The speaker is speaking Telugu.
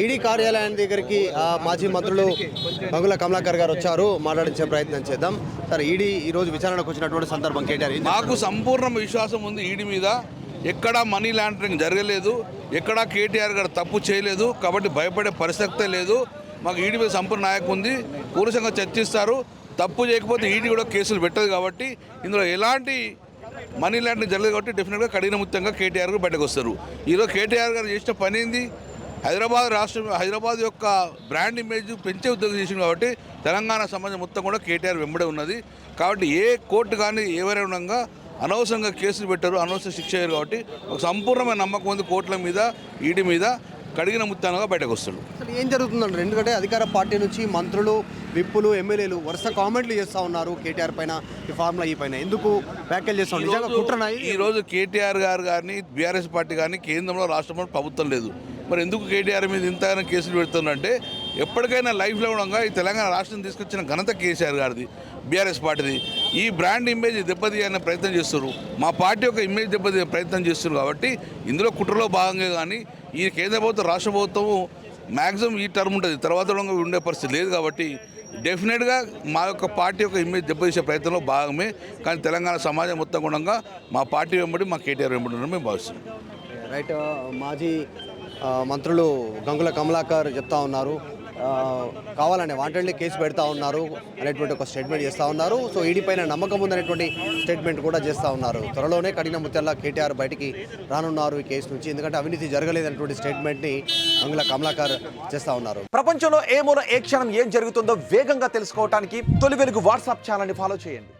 ఈడీ కార్యాలయం దగ్గరికి మాజీ మంత్రులు గంగుల కమలాకర్ గారు వచ్చారు. మాట్లాడించే ప్రయత్నం చేద్దాం. సార్, ఈడీ ఈరోజు విచారణకు వచ్చినటువంటి సందర్భం కేటీఆర్ మాకు సంపూర్ణ విశ్వాసం ఉంది ఈడీ మీద. ఎక్కడా మనీ లాండరింగ్ జరగలేదు, ఎక్కడా కేటీఆర్ గారు తప్పు చేయలేదు, కాబట్టి భయపడే పరిస్థితే లేదు. మాకు ఈడీ మీద సంపూర్ణ నాయకం ఉంది. కూలసంగా చర్చిస్తారు. తప్పు చేయకపోతే ఈడీ కూడా కేసులు పెట్టదు. కాబట్టి ఇందులో ఎలాంటి మనీ లాండరింగ్ జరగదు. కాబట్టి డెఫినెట్గా కఠిన ముత్యంగా కేటీఆర్ గారు బయటకు వస్తారు. ఈరోజు కేటీఆర్ గారు చేసిన పని ఏంది? హైదరాబాద్ యొక్క బ్రాండ్ ఇమేజ్ పెంచే ఉద్యోగం చేసింది. కాబట్టి తెలంగాణ సమాజం మొత్తం కూడా కేటీఆర్ వెంబడే ఉన్నది. కాబట్టి ఏ కోర్టు కానీ ఎవరైనా ఉండగా అనవసరంగా కేసులు పెట్టారు, అనవసరం శిక్ష అయ్యారు. కాబట్టి ఒక సంపూర్ణమైన నమ్మకం ఉంది కోర్టుల మీద, ఈడీ మీద. కడిగిన ముత్యాలుగా బయటకు వస్తాడు. అసలు ఏం జరుగుతుందండి? ఎందుకంటే అధికార పార్టీ నుంచి మంత్రులు, విప్పులు, ఎమ్మెల్యేలు వరుస కామెంట్లు చేస్తూ ఉన్నారు కేటీఆర్ పైన, ఈ ఫార్ములా ఈ పైన ఎందుకు వ్యాఖ్యలు చేస్తూ ఉన్నారు. ఈరోజు కేటీఆర్ గారు కానీ బీఆర్ఎస్ పార్టీ కానీ కేంద్రంలో రాష్ట్రంలో ప్రభుత్వం లేదు. మరి ఎందుకు కేటీఆర్ మీద ఇంతగానో కేసులు పెడుతుందంటే, ఎప్పటికైనా లైఫ్లో ఉండగా ఈ తెలంగాణ రాష్ట్రం తీసుకొచ్చిన ఘనత కేసీఆర్ గారిది, బీఆర్ఎస్ పార్టీది. ఈ బ్రాండ్ ఇమేజ్ దెబ్బతీయాలనే ప్రయత్నం చేస్తారు. మా పార్టీ యొక్క ఇమేజ్ దెబ్బతీయ ప్రయత్నం చేస్తున్నారు. కాబట్టి ఇందులో కుట్రలో భాగంగా కానీ ఈ కేంద్ర ప్రభుత్వం, రాష్ట్ర ప్రభుత్వం మ్యాక్సిమం ఈ టర్మ్ ఉంటుంది, తర్వాత ఉండే పరిస్థితి లేదు. కాబట్టి డెఫినెట్గా మా యొక్క పార్టీ యొక్క ఇమేజ్ దెబ్బతీసే ప్రయత్నంలో భాగమే. కానీ తెలంగాణ సమాజం మొత్తం గుణంగా మా పార్టీ వెంబడి, మా కేటీఆర్ వెంబడి మేము భావిస్తున్నాం. రైట్. మాజీ మంత్రులు గంగుల కమలాకర్ చెప్తా ఉన్నారు, కావాలని వాంటెడ్లీ కేసు పెడతా ఉన్నారు అనేటువంటి ఒక స్టేట్మెంట్ చేస్తూ ఉన్నారు. సో ఈడీ పైన నమ్మకం ఉందనేటువంటి స్టేట్మెంట్ కూడా చేస్తూ ఉన్నారు. త్వరలోనే కఠిన ముత్యాల కేటీఆర్ బయటికి రానున్నారు ఈ కేసు నుంచి. ఎందుకంటే అవినీతి జరగలేదనేటువంటి స్టేట్మెంట్ని గంగుల కమలాకర్ చేస్తూ ఉన్నారు. ప్రపంచంలో ఏ మూల ఏ క్షణం ఏం జరుగుతుందో వేగంగా తెలుసుకోవడానికి తొలి వెలుగు వాట్సాప్ ఛానల్ని ఫాలో చేయండి.